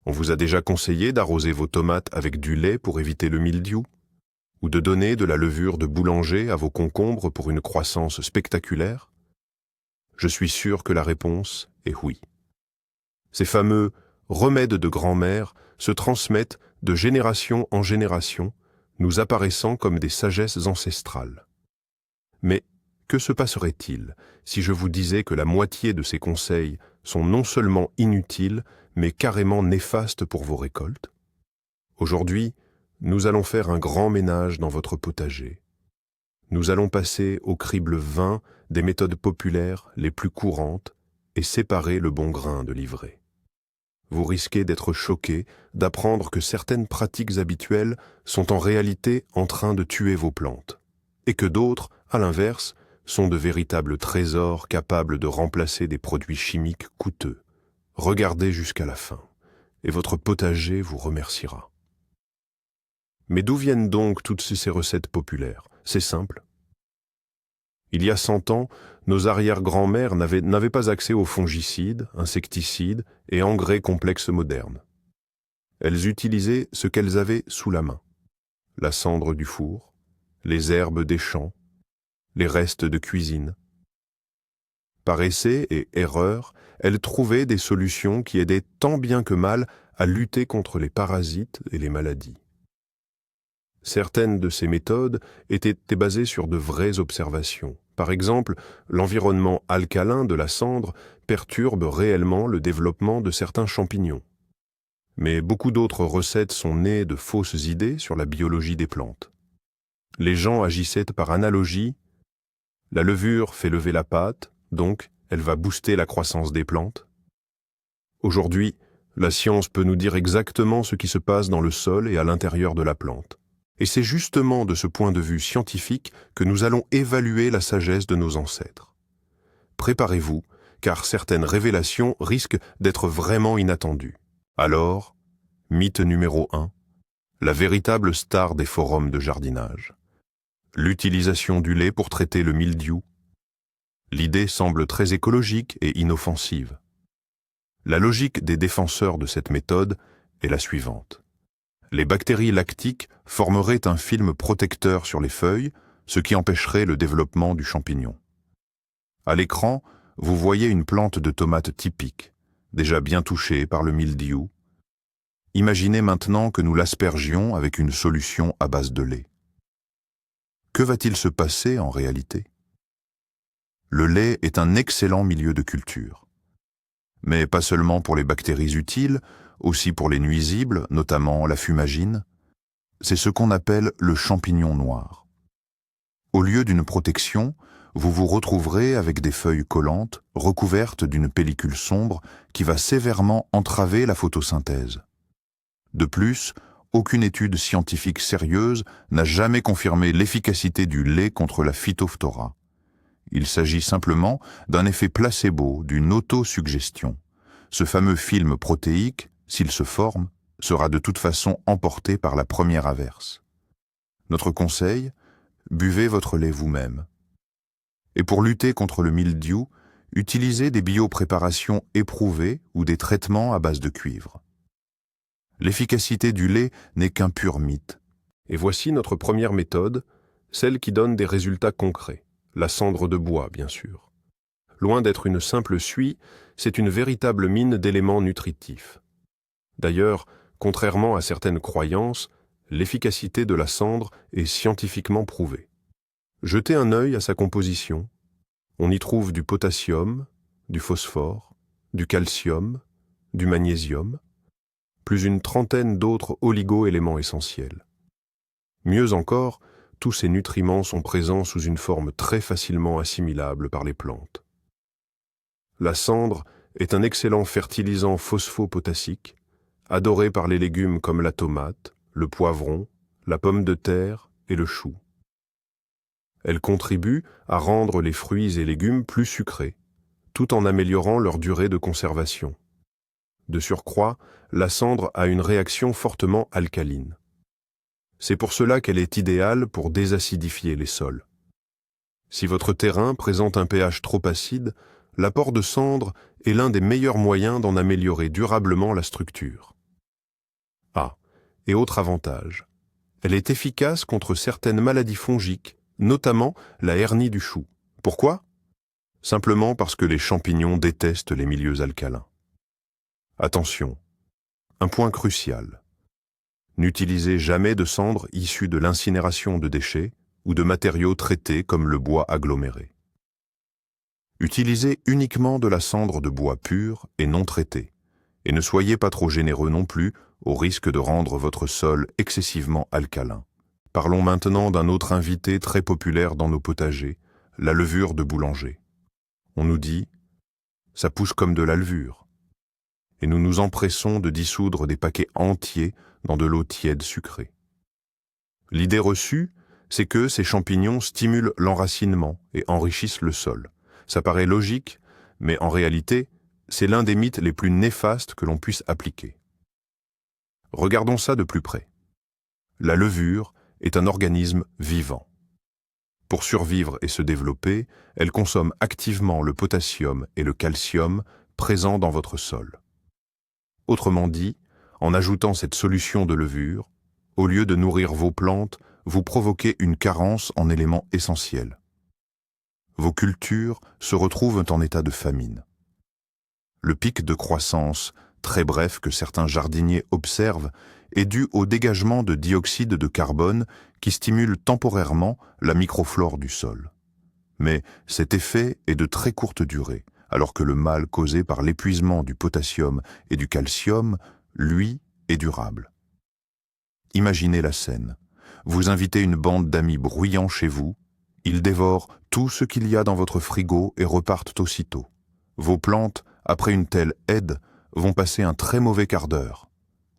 On vous a déjà conseillé d'arroser vos tomates avec du lait pour éviter le mildiou? Ou de donner de la levure de boulanger à vos concombres pour une croissance spectaculaire? Je suis sûr que la réponse est oui. Ces fameux remèdes de grand-mère se transmettent de génération en génération, nous apparaissant comme des sagesses ancestrales. Mais que se passerait-il si je vous disais que la moitié de ces conseils sont non seulement inutiles, mais carrément néfastes pour vos récoltes? Aujourd'hui, nous allons faire un grand ménage dans votre potager. Nous allons passer au crible 20 des méthodes populaires les plus courantes et séparer le bon grain de l'ivraie. Vous risquez d'être choqué d'apprendre que certaines pratiques habituelles sont en réalité en train de tuer vos plantes, et que d'autres, à l'inverse, sont de véritables trésors capables de remplacer des produits chimiques coûteux. Regardez jusqu'à la fin, et votre potager vous remerciera. Mais d'où viennent donc toutes ces recettes populaires? C'est simple. Il y a 100 ans, nos arrière-grands-mères n'avaient pas accès aux fongicides, insecticides et engrais complexes modernes. Elles utilisaient ce qu'elles avaient sous la main: la cendre du four, les herbes des champs, les restes de cuisine. Par essai et erreur, elles trouvaient des solutions qui aidaient tant bien que mal à lutter contre les parasites et les maladies. Certaines de ces méthodes étaient basées sur de vraies observations. Par exemple, l'environnement alcalin de la cendre perturbe réellement le développement de certains champignons. Mais beaucoup d'autres recettes sont nées de fausses idées sur la biologie des plantes. Les gens agissaient par analogie. La levure fait lever la pâte, donc elle va booster la croissance des plantes. Aujourd'hui, la science peut nous dire exactement ce qui se passe dans le sol et à l'intérieur de la plante. Et c'est justement de ce point de vue scientifique que nous allons évaluer la sagesse de nos ancêtres. Préparez-vous, car certaines révélations risquent d'être vraiment inattendues. Alors, mythe numéro 1, la véritable star des forums de jardinage. L'utilisation du lait pour traiter le mildiou. L'idée semble très écologique et inoffensive. La logique des défenseurs de cette méthode est la suivante. Les bactéries lactiques formeraient un film protecteur sur les feuilles, ce qui empêcherait le développement du champignon. À l'écran, vous voyez une plante de tomate typique, déjà bien touchée par le mildiou. Imaginez maintenant que nous l'aspergions avec une solution à base de lait. Que va-t-il se passer en réalité? Le lait est un excellent milieu de culture. Mais pas seulement pour les bactéries utiles, aussi pour les nuisibles, notamment la fumagine. C'est ce qu'on appelle le champignon noir. Au lieu d'une protection, vous vous retrouverez avec des feuilles collantes, recouvertes d'une pellicule sombre qui va sévèrement entraver la photosynthèse. De plus, aucune étude scientifique sérieuse n'a jamais confirmé l'efficacité du lait contre la phytophthora. Il s'agit simplement d'un effet placebo, d'une autosuggestion. Ce fameux film protéique, s'il se forme, sera de toute façon emporté par la première averse. Notre conseil, buvez votre lait vous-même. Et pour lutter contre le mildiou, utilisez des biopréparations éprouvées ou des traitements à base de cuivre. L'efficacité du lait n'est qu'un pur mythe. Et voici notre première méthode, celle qui donne des résultats concrets. La cendre de bois, bien sûr. Loin d'être une simple suie, c'est une véritable mine d'éléments nutritifs. D'ailleurs, contrairement à certaines croyances, l'efficacité de la cendre est scientifiquement prouvée. Jetez un œil à sa composition. On y trouve du potassium, du phosphore, du calcium, du magnésium, plus une trentaine d'autres oligo-éléments essentiels. Mieux encore, tous ces nutriments sont présents sous une forme très facilement assimilable par les plantes. La cendre est un excellent fertilisant phosphopotassique, adoré par les légumes comme la tomate, le poivron, la pomme de terre et le chou. Elle contribue à rendre les fruits et légumes plus sucrés, tout en améliorant leur durée de conservation. De surcroît, la cendre a une réaction fortement alcaline. C'est pour cela qu'elle est idéale pour désacidifier les sols. Si votre terrain présente un pH trop acide, l'apport de cendre est l'un des meilleurs moyens d'en améliorer durablement la structure. Ah, et autre avantage, elle est efficace contre certaines maladies fongiques, notamment la hernie du chou. Pourquoi? Simplement parce que les champignons détestent les milieux alcalins. Attention, un point crucial. N'utilisez jamais de cendres issues de l'incinération de déchets ou de matériaux traités comme le bois aggloméré. Utilisez uniquement de la cendre de bois pur et non traitée, et ne soyez pas trop généreux non plus au risque de rendre votre sol excessivement alcalin. Parlons maintenant d'un autre invité très populaire dans nos potagers, la levure de boulanger. On nous dit « ça pousse comme de la levure » et nous nous empressons de dissoudre des paquets entiers dans de l'eau tiède sucrée. L'idée reçue, c'est que ces champignons stimulent l'enracinement et enrichissent le sol. Ça paraît logique, mais en réalité, c'est l'un des mythes les plus néfastes que l'on puisse appliquer. Regardons ça de plus près. La levure est un organisme vivant. Pour survivre et se développer, elle consomme activement le potassium et le calcium présents dans votre sol. Autrement dit, en ajoutant cette solution de levure, au lieu de nourrir vos plantes, vous provoquez une carence en éléments essentiels. Vos cultures se retrouvent en état de famine. Le pic de croissance, très bref que certains jardiniers observent, est dû au dégagement de dioxyde de carbone qui stimule temporairement la microflore du sol. Mais cet effet est de très courte durée, alors que le mal causé par l'épuisement du potassium et du calcium, lui, est durable. Imaginez la scène. Vous invitez une bande d'amis bruyants chez vous, ils dévorent tout ce qu'il y a dans votre frigo et repartent aussitôt. Vos plantes, après une telle aide, vont passer un très mauvais quart d'heure.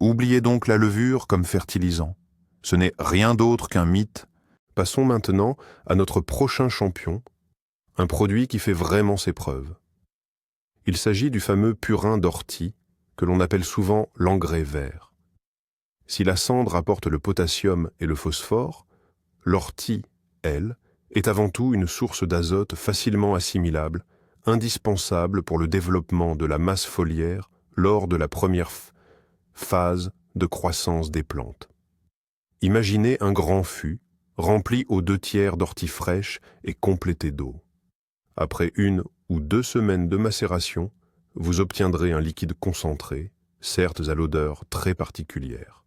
Oubliez donc la levure comme fertilisant. Ce n'est rien d'autre qu'un mythe. Passons maintenant à notre prochain champion, un produit qui fait vraiment ses preuves. Il s'agit du fameux purin d'ortie, que l'on appelle souvent l'engrais vert. Si la cendre apporte le potassium et le phosphore, l'ortie, elle, est avant tout une source d'azote facilement assimilable, indispensable pour le développement de la masse foliaire lors de la première phase de croissance des plantes. Imaginez un grand fût, rempli aux 2/3 d'ortie fraîche et complété d'eau. Après 1 ou 2 semaines de macération, vous obtiendrez un liquide concentré, certes à l'odeur très particulière.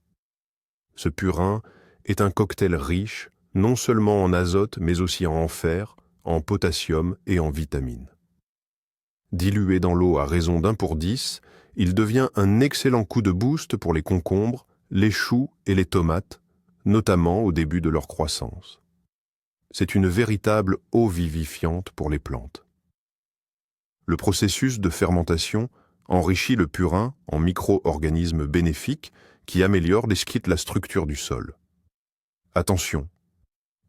Ce purin est un cocktail riche, non seulement en azote, mais aussi en fer, en potassium et en vitamines. Dilué dans l'eau à raison d'1/10, il devient un excellent coup de boost pour les concombres, les choux et les tomates, notamment au début de leur croissance. C'est une véritable eau vivifiante pour les plantes. Le processus de fermentation enrichit le purin en micro-organismes bénéfiques qui améliorent la structure du sol. Attention,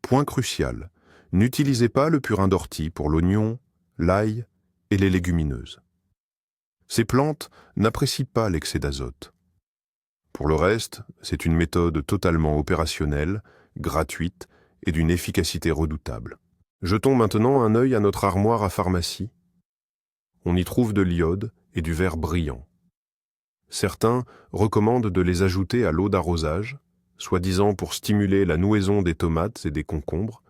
point crucial, n'utilisez pas le purin d'ortie pour l'oignon, l'ail et les légumineuses. Ces plantes n'apprécient pas l'excès d'azote. Pour le reste, c'est une méthode totalement opérationnelle, gratuite et d'une efficacité redoutable. Jetons maintenant un œil à notre armoire à pharmacie. On y trouve de l'iode et du verre brillant. Certains recommandent de les ajouter à l'eau d'arrosage, soi-disant pour stimuler la nouaison des tomates et des concombres,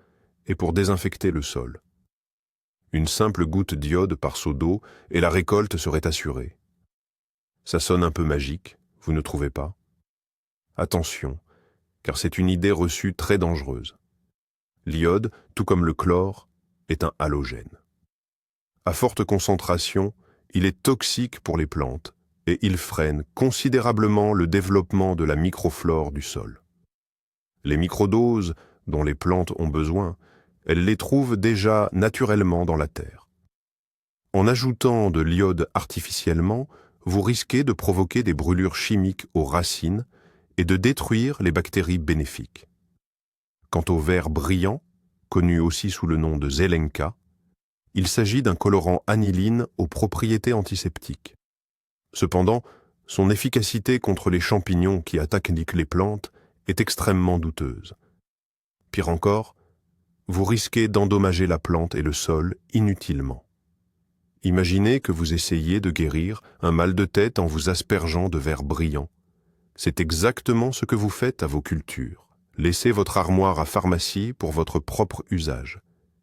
et pour désinfecter le sol. Une simple goutte d'iode par seau d'eau et la récolte serait assurée. Ça sonne un peu magique, vous ne trouvez pas? Attention, car c'est une idée reçue très dangereuse. L'iode, tout comme le chlore, est un halogène. À forte concentration, il est toxique pour les plantes et il freine considérablement le développement de la microflore du sol. Les microdoses dont les plantes ont besoin, elles les trouvent déjà naturellement dans la terre. En ajoutant de l'iode artificiellement, vous risquez de provoquer des brûlures chimiques aux racines et de détruire les bactéries bénéfiques. Quant au verre brillant, connu aussi sous le nom de Zelenka, il s'agit d'un colorant aniline aux propriétés antiseptiques. Cependant, son efficacité contre les champignons qui attaquent les plantes est extrêmement douteuse. Pire encore, vous risquez d'endommager la plante et le sol inutilement. Imaginez que vous essayez de guérir un mal de tête en vous aspergeant de verre brillant. C'est exactement ce que vous faites à vos cultures. Laissez votre armoire à pharmacie pour votre propre usage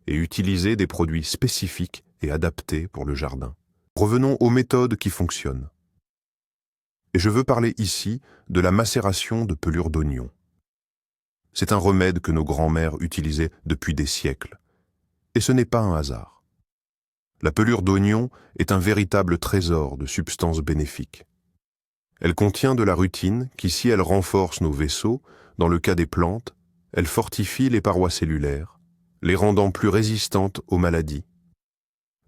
et utilisez des produits spécifiques et adaptés pour le jardin. Revenons aux méthodes qui fonctionnent. Et je veux parler ici de la macération de pelure d'oignon. C'est un remède que nos grands-mères utilisaient depuis des siècles. Et ce n'est pas un hasard. La pelure d'oignon est un véritable trésor de substances bénéfiques. Elle contient de la rutine qui, si elle renforce nos vaisseaux, dans le cas des plantes, elle fortifie les parois cellulaires, les rendant plus résistantes aux maladies.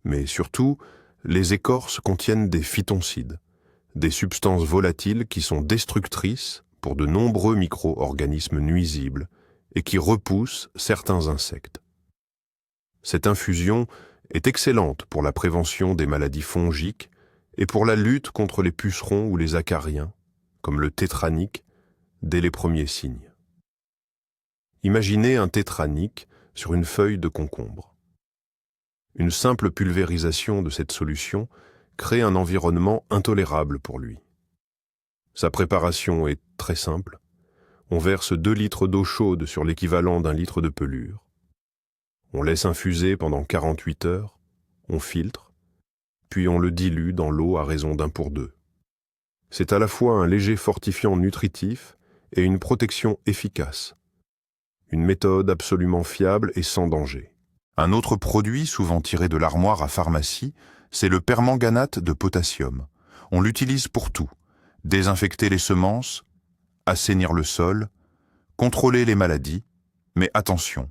Mais surtout, les écorces contiennent des phytoncides, des substances volatiles qui sont destructrices pour de nombreux micro-organismes nuisibles et qui repoussent certains insectes. Cette infusion est excellente pour la prévention des maladies fongiques et pour la lutte contre les pucerons ou les acariens, comme le tétranique, dès les premiers signes. Imaginez un tétranique sur une feuille de concombre. Une simple pulvérisation de cette solution crée un environnement intolérable pour lui. Sa préparation est très simple. On verse 2 litres d'eau chaude sur l'équivalent d'1 litre de pelure. On laisse infuser pendant 48 heures, on filtre, puis on le dilue dans l'eau à raison d'1 pour 2. C'est à la fois un léger fortifiant nutritif et une protection efficace. Une méthode absolument fiable et sans danger. Un autre produit souvent tiré de l'armoire à pharmacie, c'est le permanganate de potassium. On l'utilise pour tout. Désinfecter les semences, assainir le sol, contrôler les maladies, mais attention.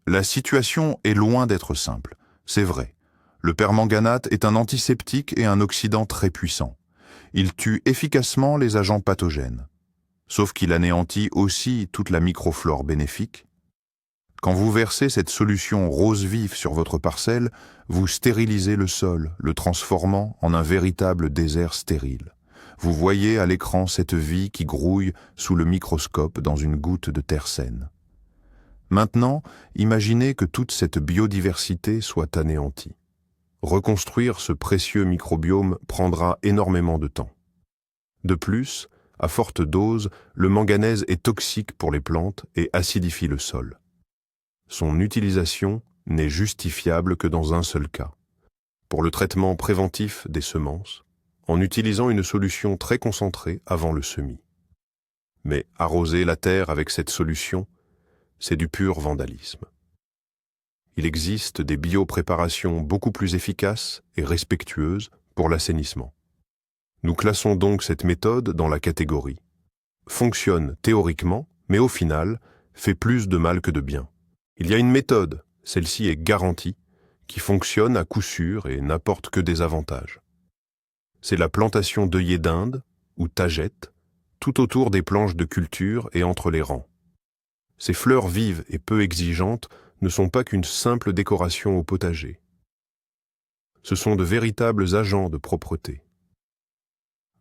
La situation est loin d'être simple, c'est vrai. Le permanganate est un antiseptique et un oxydant très puissant. Il tue efficacement les agents pathogènes. Sauf qu'il anéantit aussi toute la microflore bénéfique. Quand vous versez cette solution rose vif sur votre parcelle, vous stérilisez le sol, le transformant en un véritable désert stérile. Vous voyez à l'écran cette vie qui grouille sous le microscope dans une goutte de terre saine. Maintenant, imaginez que toute cette biodiversité soit anéantie. Reconstruire ce précieux microbiome prendra énormément de temps. De plus, à forte dose, le manganèse est toxique pour les plantes et acidifie le sol. Son utilisation n'est justifiable que dans un seul cas, pour le traitement préventif des semences, en utilisant une solution très concentrée avant le semis. Mais arroser la terre avec cette solution, c'est du pur vandalisme. Il existe des biopréparations beaucoup plus efficaces et respectueuses pour l'assainissement. Nous classons donc cette méthode dans la catégorie « fonctionne théoriquement, mais au final, fait plus de mal que de bien ». Il y a une méthode, celle-ci est garantie, qui fonctionne à coup sûr et n'apporte que des avantages. C'est la plantation d'œillets d'Inde, ou tagettes, tout autour des planches de culture et entre les rangs. Ces fleurs vives et peu exigeantes ne sont pas qu'une simple décoration au potager. Ce sont de véritables agents de propreté.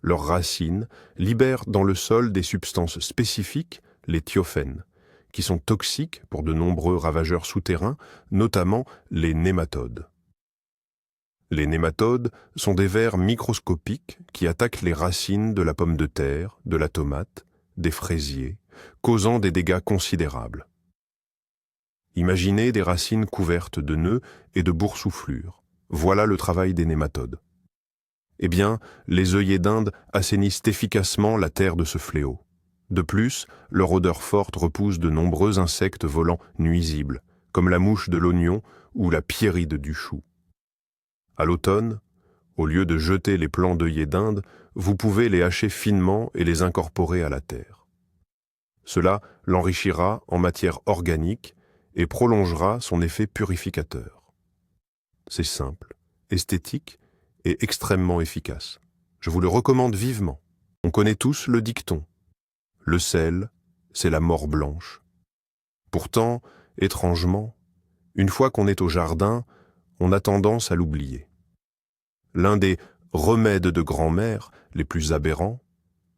Leurs racines libèrent dans le sol des substances spécifiques, les thiophènes, qui sont toxiques pour de nombreux ravageurs souterrains, notamment les nématodes. Les nématodes sont des vers microscopiques qui attaquent les racines de la pomme de terre, de la tomate, des fraisiers, causant des dégâts considérables. Imaginez des racines couvertes de nœuds et de boursouflures. Voilà le travail des nématodes. Eh bien, les œillets d'Inde assainissent efficacement la terre de ce fléau. De plus, leur odeur forte repousse de nombreux insectes volants nuisibles, comme la mouche de l'oignon ou la pierride du chou. À l'automne, au lieu de jeter les plants d'œillets d'Inde, vous pouvez les hacher finement et les incorporer à la terre. Cela l'enrichira en matière organique et prolongera son effet purificateur. C'est simple, esthétique et extrêmement efficace. Je vous le recommande vivement. On connaît tous le dicton. Le sel, c'est la mort blanche. Pourtant, étrangement, une fois qu'on est au jardin, on a tendance à l'oublier. L'un des remèdes de grand-mère les plus aberrants,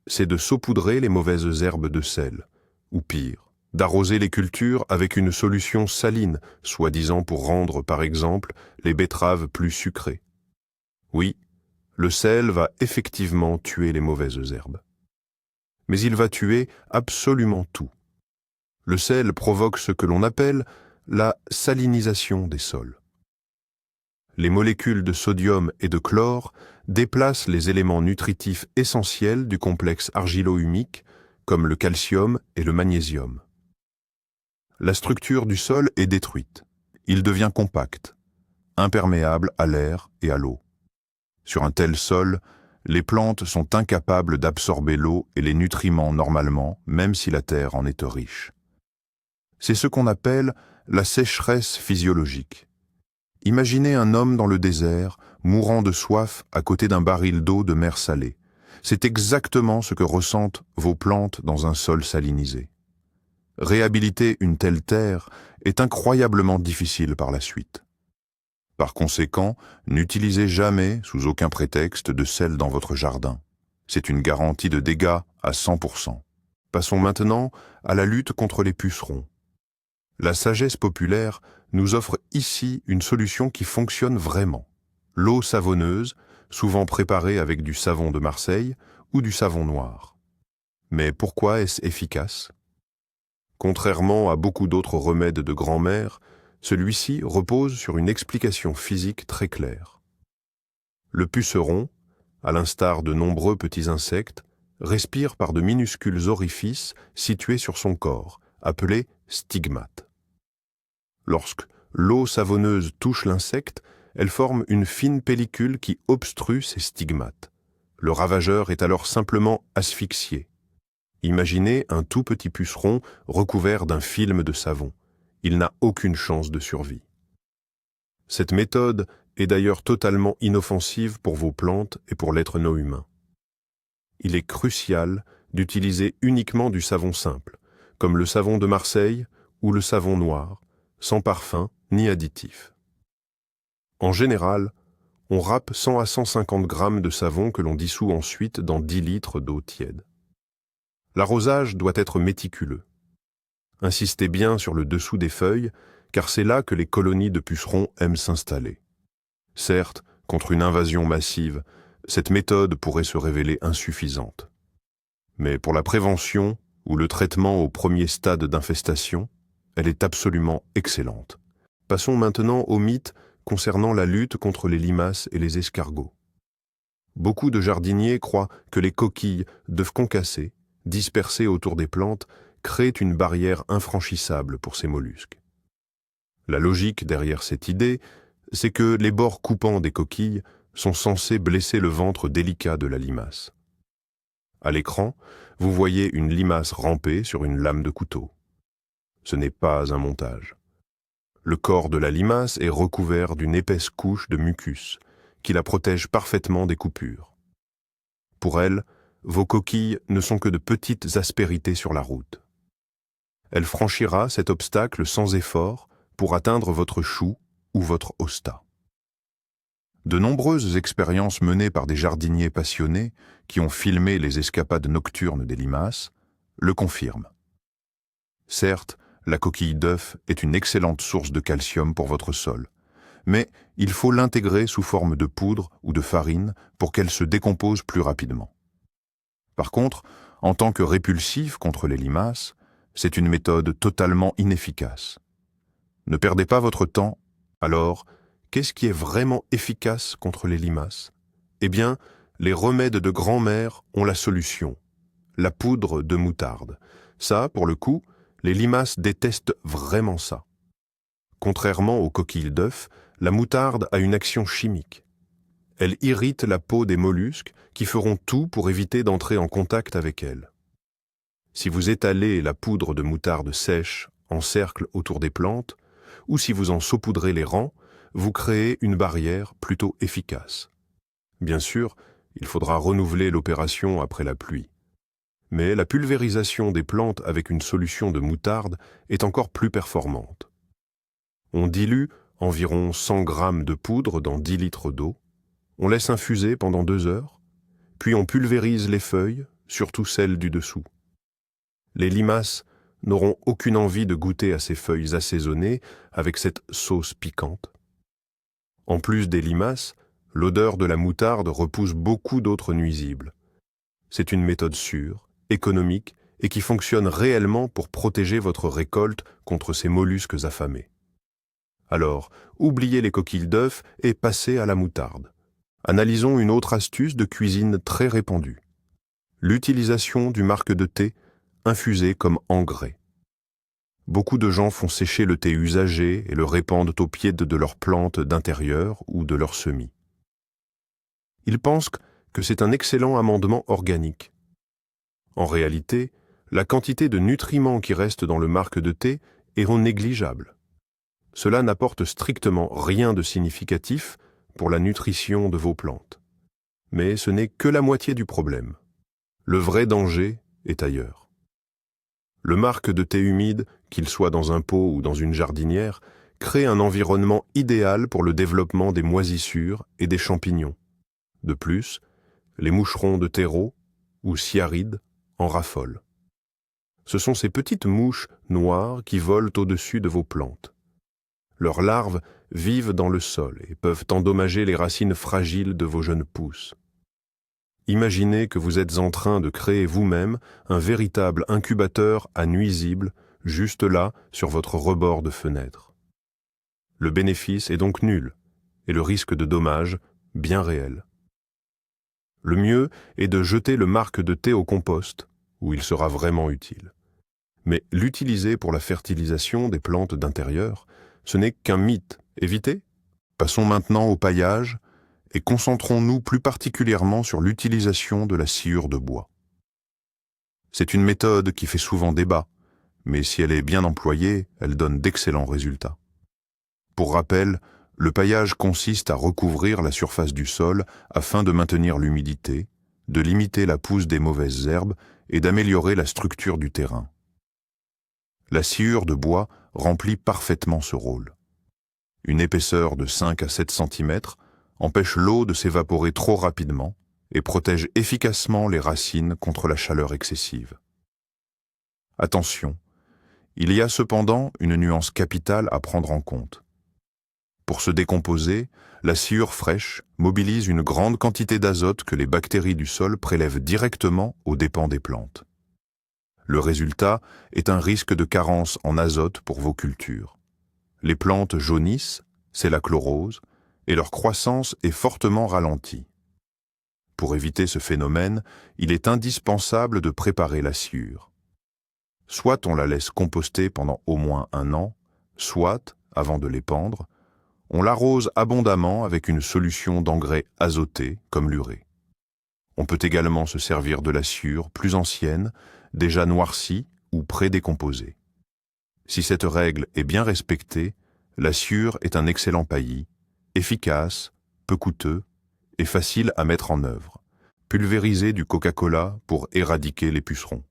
c'est de saupoudrer les mauvaises herbes de sel, ou pire, d'arroser les cultures avec une solution saline, soi-disant pour rendre, par exemple, les betteraves plus sucrées. Oui, le sel va effectivement tuer les mauvaises herbes. mais il va tuer absolument tout. Le sel provoque ce que l'on appelle la salinisation des sols. Les molécules de sodium et de chlore déplacent les éléments nutritifs essentiels du complexe argilo-humique, comme le calcium et le magnésium. La structure du sol est détruite. Il devient compact, imperméable à l'air et à l'eau. Sur un tel sol, les plantes sont incapables d'absorber l'eau et les nutriments normalement, même si la terre en est riche. C'est ce qu'on appelle la sécheresse physiologique. Imaginez un homme dans le désert, mourant de soif à côté d'un baril d'eau de mer salée. C'est exactement ce que ressentent vos plantes dans un sol salinisé. Réhabiliter une telle terre est incroyablement difficile par la suite. Par conséquent, n'utilisez jamais, sous aucun prétexte, de sel dans votre jardin. C'est une garantie de dégâts à 100%. Passons maintenant à la lutte contre les pucerons. La sagesse populaire nous offre ici une solution qui fonctionne vraiment. L'eau savonneuse, souvent préparée avec du savon de Marseille ou du savon noir. Mais pourquoi est-ce efficace? Contrairement à beaucoup d'autres remèdes de grand-mère, celui-ci repose sur une explication physique très claire. Le puceron, à l'instar de nombreux petits insectes, respire par de minuscules orifices situés sur son corps, appelés stigmates. Lorsque l'eau savonneuse touche l'insecte, elle forme une fine pellicule qui obstrue ces stigmates. Le ravageur est alors simplement asphyxié. Imaginez un tout petit puceron recouvert d'un film de savon. Il n'a aucune chance de survie. Cette méthode est d'ailleurs totalement inoffensive pour vos plantes et pour l'être non humain. Il est crucial d'utiliser uniquement du savon simple, comme le savon de Marseille ou le savon noir, sans parfum ni additif. En général, on râpe 100 à 150 grammes de savon que l'on dissout ensuite dans 10 litres d'eau tiède. L'arrosage doit être méticuleux. Insistez bien sur le dessous des feuilles, car c'est là que les colonies de pucerons aiment s'installer. Certes, contre une invasion massive, cette méthode pourrait se révéler insuffisante. Mais pour la prévention ou le traitement au premier stade d'infestation, elle est absolument excellente. Passons maintenant au mythe concernant la lutte contre les limaces et les escargots. Beaucoup de jardiniers croient que les coquilles d'œufs concassés, dispersées autour des plantes, créent une barrière infranchissable pour ces mollusques. La logique derrière cette idée, c'est que les bords coupants des coquilles sont censés blesser le ventre délicat de la limace. À l'écran, vous voyez une limace ramper sur une lame de couteau. Ce n'est pas un montage. Le corps de la limace est recouvert d'une épaisse couche de mucus qui la protège parfaitement des coupures. Pour elle, vos coquilles ne sont que de petites aspérités sur la route. Elle franchira cet obstacle sans effort pour atteindre votre chou ou votre hosta. De nombreuses expériences menées par des jardiniers passionnés qui ont filmé les escapades nocturnes des limaces le confirment. Certes, la coquille d'œuf est une excellente source de calcium pour votre sol, mais il faut l'intégrer sous forme de poudre ou de farine pour qu'elle se décompose plus rapidement. Par contre, en tant que répulsif contre les limaces, c'est une méthode totalement inefficace. Ne perdez pas votre temps. Alors, qu'est-ce qui est vraiment efficace contre les limaces? Eh bien, les remèdes de grand-mère ont la solution. La poudre de moutarde. Ça, pour le coup, les limaces détestent vraiment ça. Contrairement aux coquilles d'œufs, la moutarde a une action chimique. Elle irrite la peau des mollusques qui feront tout pour éviter d'entrer en contact avec elle. Si vous étalez la poudre de moutarde sèche en cercle autour des plantes, ou si vous en saupoudrez les rangs, vous créez une barrière plutôt efficace. Bien sûr, il faudra renouveler l'opération après la pluie. Mais la pulvérisation des plantes avec une solution de moutarde est encore plus performante. On dilue environ 100 grammes de poudre dans 10 litres d'eau, on laisse infuser pendant 2 heures, puis on pulvérise les feuilles, surtout celles du dessous. Les limaces n'auront aucune envie de goûter à ces feuilles assaisonnées avec cette sauce piquante. En plus des limaces, l'odeur de la moutarde repousse beaucoup d'autres nuisibles. C'est une méthode sûre, économiques et qui fonctionnent réellement pour protéger votre récolte contre ces mollusques affamés. Alors, oubliez les coquilles d'œufs et passez à la moutarde. Analysons une autre astuce de cuisine très répandue. L'utilisation du marc de thé infusé comme engrais. Beaucoup de gens font sécher le thé usagé et le répandent au pied de leurs plantes d'intérieur ou de leurs semis. Ils pensent que c'est un excellent amendement organique. En réalité, la quantité de nutriments qui restent dans le marc de thé est négligeable. Cela n'apporte strictement rien de significatif pour la nutrition de vos plantes. Mais ce n'est que la moitié du problème. Le vrai danger est ailleurs. Le marc de thé humide, qu'il soit dans un pot ou dans une jardinière, crée un environnement idéal pour le développement des moisissures et des champignons. De plus, les moucherons de terreau ou cyarides en raffolent. Ce sont ces petites mouches noires qui volent au-dessus de vos plantes. Leurs larves vivent dans le sol et peuvent endommager les racines fragiles de vos jeunes pousses. Imaginez que vous êtes en train de créer vous-même un véritable incubateur à nuisibles juste là sur votre rebord de fenêtre. Le bénéfice est donc nul et le risque de dommage bien réel. Le mieux est de jeter le marc de thé au compost, où il sera vraiment utile. Mais l'utiliser pour la fertilisation des plantes d'intérieur, ce n'est qu'un mythe. Évitez. Passons maintenant au paillage et concentrons-nous plus particulièrement sur l'utilisation de la sciure de bois. C'est une méthode qui fait souvent débat, mais si elle est bien employée, elle donne d'excellents résultats. Pour rappel, le paillage consiste à recouvrir la surface du sol afin de maintenir l'humidité, de limiter la pousse des mauvaises herbes et d'améliorer la structure du terrain. La sciure de bois remplit parfaitement ce rôle. Une épaisseur de 5 à 7 cm empêche l'eau de s'évaporer trop rapidement et protège efficacement les racines contre la chaleur excessive. Attention, il y a cependant une nuance capitale à prendre en compte. Pour se décomposer, la sciure fraîche mobilise une grande quantité d'azote que les bactéries du sol prélèvent directement aux dépens des plantes. Le résultat est un risque de carence en azote pour vos cultures. Les plantes jaunissent, c'est la chlorose, et leur croissance est fortement ralentie. Pour éviter ce phénomène, il est indispensable de préparer la sciure. Soit on la laisse composter pendant au moins 1 an, soit, avant de l'épandre, on l'arrose abondamment avec une solution d'engrais azoté comme l'urée. On peut également se servir de la sciure plus ancienne, déjà noircie ou pré-décomposée. Si cette règle est bien respectée, la sciure est un excellent paillis, efficace, peu coûteux et facile à mettre en œuvre. Pulvériser du Coca-Cola pour éradiquer les pucerons.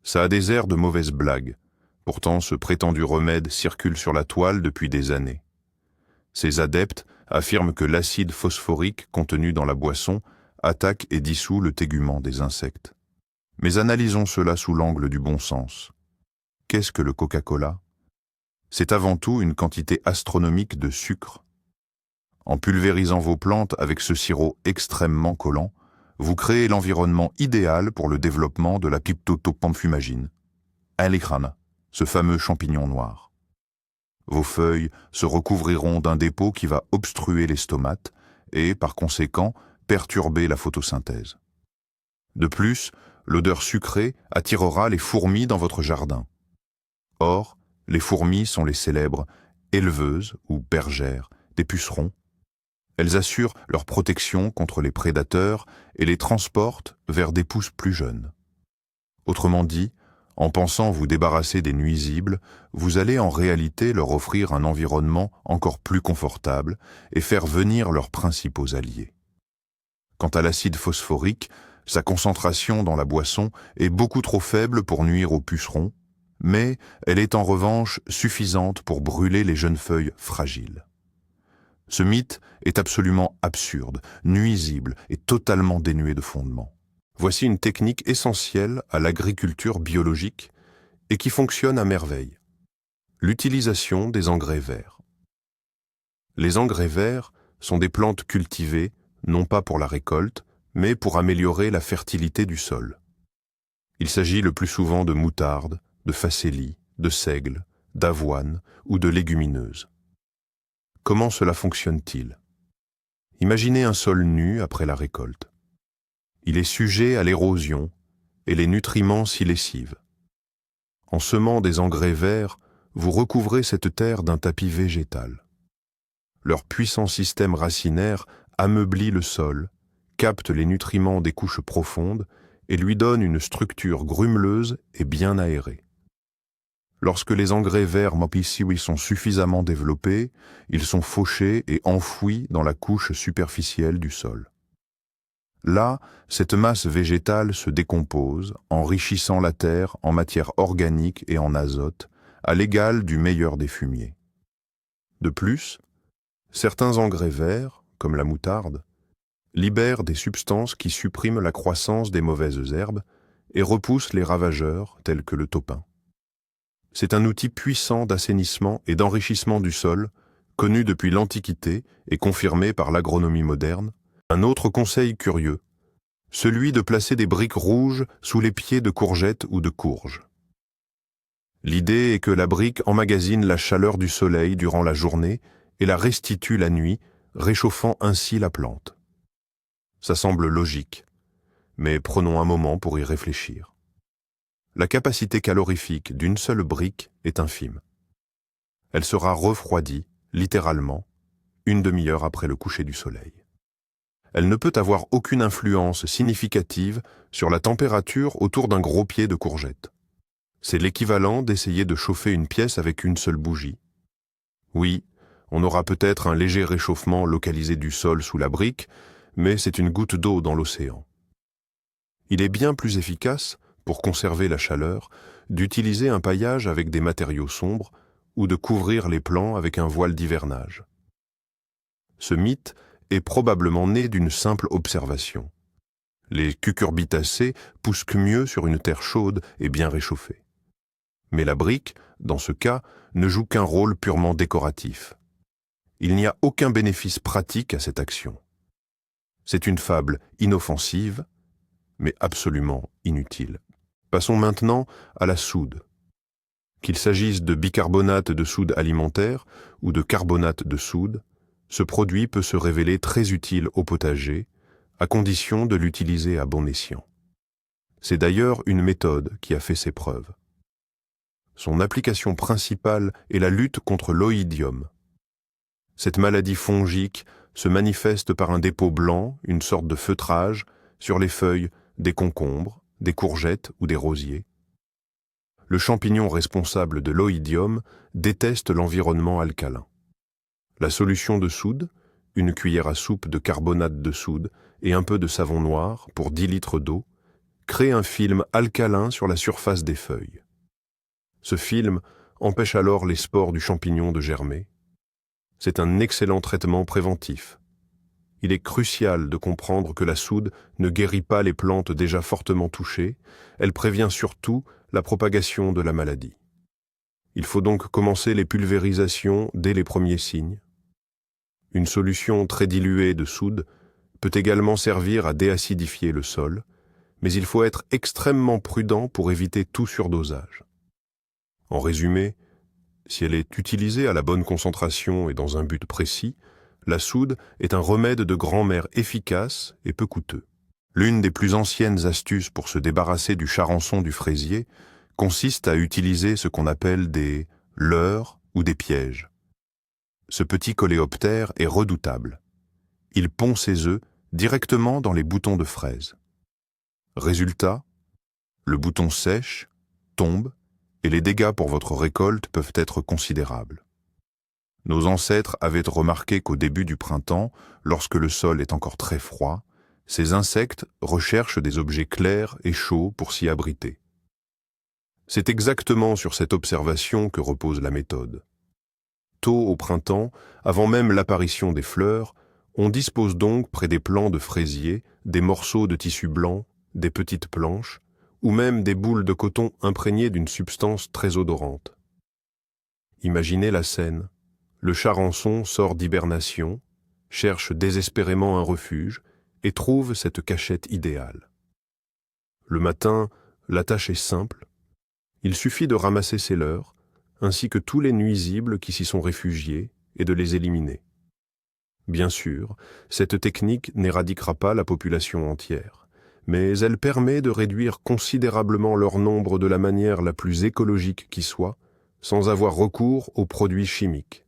Ça a des airs de mauvaise blague, pourtant ce prétendu remède circule sur la toile depuis des années. Ces adeptes affirment que l'acide phosphorique contenu dans la boisson attaque et dissout le tégument des insectes. Mais analysons cela sous l'angle du bon sens. Qu'est-ce que le Coca-Cola ? C'est avant tout une quantité astronomique de sucre. En pulvérisant vos plantes avec ce sirop extrêmement collant, vous créez l'environnement idéal pour le développement de la Piptotopampfumagine, Allicrana, ce fameux champignon noir. Vos feuilles se recouvriront d'un dépôt qui va obstruer les stomates et, par conséquent, perturber la photosynthèse. De plus, l'odeur sucrée attirera les fourmis dans votre jardin. Or, les fourmis sont les célèbres éleveuses ou bergères des pucerons. Elles assurent leur protection contre les prédateurs et les transportent vers des pousses plus jeunes. Autrement dit, en pensant vous débarrasser des nuisibles, vous allez en réalité leur offrir un environnement encore plus confortable et faire venir leurs principaux alliés. Quant à l'acide phosphorique, sa concentration dans la boisson est beaucoup trop faible pour nuire aux pucerons, mais elle est en revanche suffisante pour brûler les jeunes feuilles fragiles. Ce mythe est absolument absurde, nuisible et totalement dénué de fondement. Voici une technique essentielle à l'agriculture biologique et qui fonctionne à merveille. L'utilisation des engrais verts. Les engrais verts sont des plantes cultivées, non pas pour la récolte, mais pour améliorer la fertilité du sol. Il s'agit le plus souvent de moutarde, de facélie, de seigle, d'avoine ou de légumineuses. Comment cela fonctionne-t-il? Imaginez un sol nu après la récolte. Il est sujet à l'érosion et les nutriments s'y lessivent. En semant des engrais verts, vous recouvrez cette terre d'un tapis végétal. Leur puissant système racinaire ameublit le sol, capte les nutriments des couches profondes et lui donne une structure grumeleuse et bien aérée. Lorsque les engrais verts Mopisiwi sont suffisamment développés, ils sont fauchés et enfouis dans la couche superficielle du sol. Là, cette masse végétale se décompose, enrichissant la terre en matière organique et en azote, à l'égal du meilleur des fumiers. De plus, certains engrais verts, comme la moutarde, libèrent des substances qui suppriment la croissance des mauvaises herbes et repoussent les ravageurs tels que le topin. C'est un outil puissant d'assainissement et d'enrichissement du sol, connu depuis l'Antiquité et confirmé par l'agronomie moderne. Un autre conseil curieux, celui de placer des briques rouges sous les pieds de courgettes ou de courges. L'idée est que la brique emmagasine la chaleur du soleil durant la journée et la restitue la nuit, réchauffant ainsi la plante. Ça semble logique, mais prenons un moment pour y réfléchir. La capacité calorifique d'une seule brique est infime. Elle sera refroidie, littéralement, une demi-heure après le coucher du soleil. Elle ne peut avoir aucune influence significative sur la température autour d'un gros pied de courgette. C'est l'équivalent d'essayer de chauffer une pièce avec une seule bougie. Oui, on aura peut-être un léger réchauffement localisé du sol sous la brique, mais c'est une goutte d'eau dans l'océan. Il est bien plus efficace, pour conserver la chaleur, d'utiliser un paillage avec des matériaux sombres ou de couvrir les plants avec un voile d'hivernage. Ce mythe est probablement né d'une simple observation. Les cucurbitacées poussent mieux sur une terre chaude et bien réchauffée. Mais la brique, dans ce cas, ne joue qu'un rôle purement décoratif. Il n'y a aucun bénéfice pratique à cette action. C'est une fable inoffensive, mais absolument inutile. Passons maintenant à la soude. Qu'il s'agisse de bicarbonate de soude alimentaire ou de carbonate de soude, ce produit peut se révéler très utile au potager, à condition de l'utiliser à bon escient. C'est d'ailleurs une méthode qui a fait ses preuves. Son application principale est la lutte contre l'oïdium. Cette maladie fongique se manifeste par un dépôt blanc, une sorte de feutrage, sur les feuilles des concombres, des courgettes ou des rosiers. Le champignon responsable de l'oïdium déteste l'environnement alcalin. La solution de soude, une cuillère à soupe de carbonate de soude et un peu de savon noir pour 10 litres d'eau, crée un film alcalin sur la surface des feuilles. Ce film empêche alors les spores du champignon de germer. C'est un excellent traitement préventif. Il est crucial de comprendre que la soude ne guérit pas les plantes déjà fortement touchées, elle prévient surtout la propagation de la maladie. Il faut donc commencer les pulvérisations dès les premiers signes. Une solution très diluée de soude peut également servir à déacidifier le sol, mais il faut être extrêmement prudent pour éviter tout surdosage. En résumé, si elle est utilisée à la bonne concentration et dans un but précis, la soude est un remède de grand-mère efficace et peu coûteux. L'une des plus anciennes astuces pour se débarrasser du charançon du fraisier consiste à utiliser ce qu'on appelle des leurres ou des pièges. Ce petit coléoptère est redoutable. Il pond ses œufs directement dans les boutons de fraises. Résultat, le bouton sèche, tombe, et les dégâts pour votre récolte peuvent être considérables. Nos ancêtres avaient remarqué qu'au début du printemps, lorsque le sol est encore très froid, ces insectes recherchent des objets clairs et chauds pour s'y abriter. C'est exactement sur cette observation que repose la méthode. Tôt au printemps, avant même l'apparition des fleurs, on dispose donc près des plants de fraisier des morceaux de tissu blanc, des petites planches, ou même des boules de coton imprégnées d'une substance très odorante. Imaginez la scène. Le charançon sort d'hibernation, cherche désespérément un refuge et trouve cette cachette idéale. Le matin, La tâche est simple. Il suffit de ramasser ces leurres, ainsi que tous les nuisibles qui s'y sont réfugiés, et de les éliminer. Bien sûr, cette technique n'éradiquera pas la population entière, mais elle permet de réduire considérablement leur nombre de la manière la plus écologique qui soit, sans avoir recours aux produits chimiques.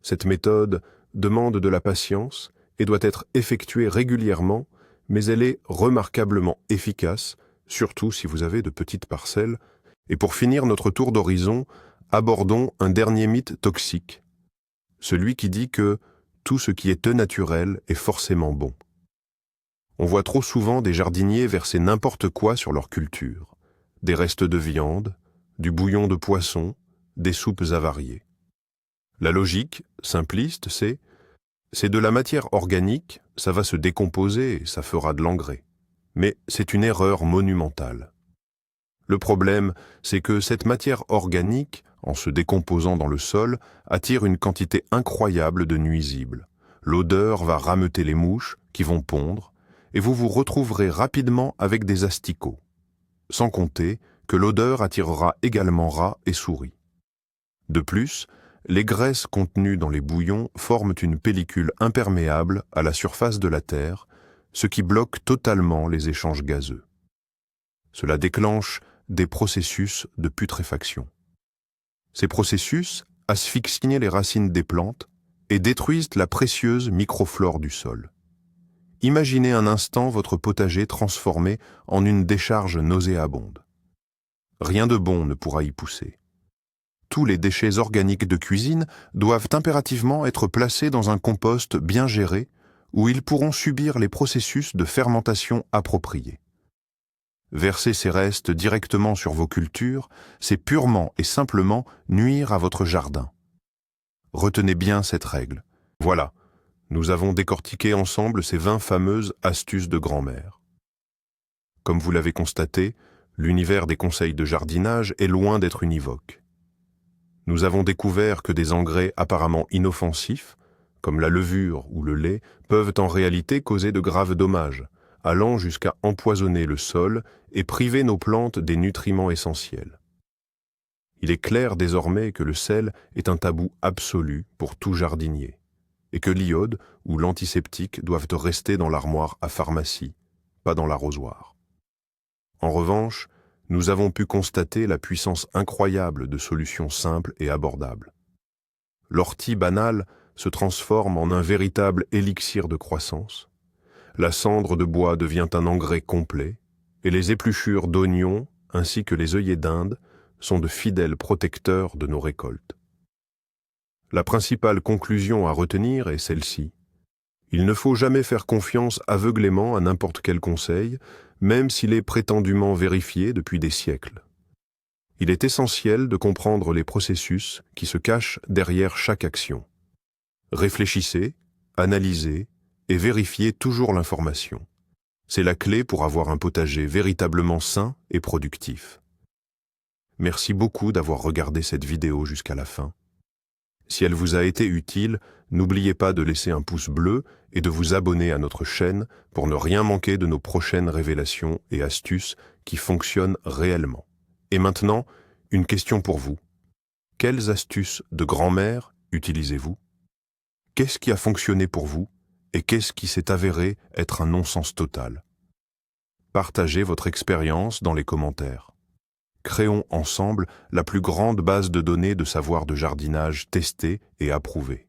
Cette méthode demande de la patience et doit être effectuée régulièrement, mais elle est remarquablement efficace, surtout si vous avez de petites parcelles. Et pour finir notre tour d'horizon, abordons un dernier mythe toxique, celui qui dit que tout ce qui est naturel est forcément bon. On voit trop souvent des jardiniers verser n'importe quoi sur leur culture, des restes de viande, du bouillon de poisson, des soupes avariées. La logique, simpliste, c'est de la matière organique, ça va se décomposer et ça fera de l'engrais. Mais c'est une erreur monumentale. Le problème, c'est que cette matière organique, en se décomposant dans le sol, attire une quantité incroyable de nuisibles. L'odeur va rameuter les mouches qui vont pondre, et vous vous retrouverez rapidement avec des asticots. Sans compter que l'odeur attirera également rats et souris. De plus, les graisses contenues dans les bouillons forment une pellicule imperméable à la surface de la terre, ce qui bloque totalement les échanges gazeux. Cela déclenche des processus de putréfaction. Ces processus asphyxient les racines des plantes et détruisent la précieuse microflore du sol. Imaginez un instant votre potager transformé en une décharge nauséabonde. Rien de bon ne pourra y pousser. Tous les déchets organiques de cuisine doivent impérativement être placés dans un compost bien géré où ils pourront subir les processus de fermentation appropriés. Verser ces restes directement sur vos cultures, c'est purement et simplement nuire à votre jardin. Retenez bien cette règle. Voilà, nous avons décortiqué ensemble ces 20 fameuses astuces de grand-mère. Comme vous l'avez constaté, l'univers des conseils de jardinage est loin d'être univoque. Nous avons découvert que des engrais apparemment inoffensifs, comme la levure ou le lait, peuvent en réalité causer de graves dommages, allant jusqu'à empoisonner le sol et priver nos plantes des nutriments essentiels. Il est clair désormais que le sel est un tabou absolu pour tout jardinier, et que l'iode ou l'antiseptique doivent rester dans l'armoire à pharmacie, pas dans l'arrosoir. En revanche, nous avons pu constater la puissance incroyable de solutions simples et abordables. L'ortie banale se transforme en un véritable élixir de croissance. La cendre de bois devient un engrais complet, et les épluchures d'oignons, ainsi que les œillets d'Inde, sont de fidèles protecteurs de nos récoltes. La principale conclusion à retenir est celle-ci. Il ne faut jamais faire confiance aveuglément à n'importe quel conseil, même s'il est prétendument vérifié depuis des siècles. Il est essentiel de comprendre les processus qui se cachent derrière chaque action. Réfléchissez, analysez et vérifiez toujours l'information. C'est la clé pour avoir un potager véritablement sain et productif. Merci beaucoup d'avoir regardé cette vidéo jusqu'à la fin. Si elle vous a été utile, n'oubliez pas de laisser un pouce bleu et de vous abonner à notre chaîne pour ne rien manquer de nos prochaines révélations et astuces qui fonctionnent réellement. Et maintenant, une question pour vous. Quelles astuces de grand-mère utilisez-vous? Qu'est-ce qui a fonctionné pour vous et qu'est-ce qui s'est avéré être un non-sens total? Partagez votre expérience dans les commentaires. Créons ensemble la plus grande base de données de savoir de jardinage testé et approuvé.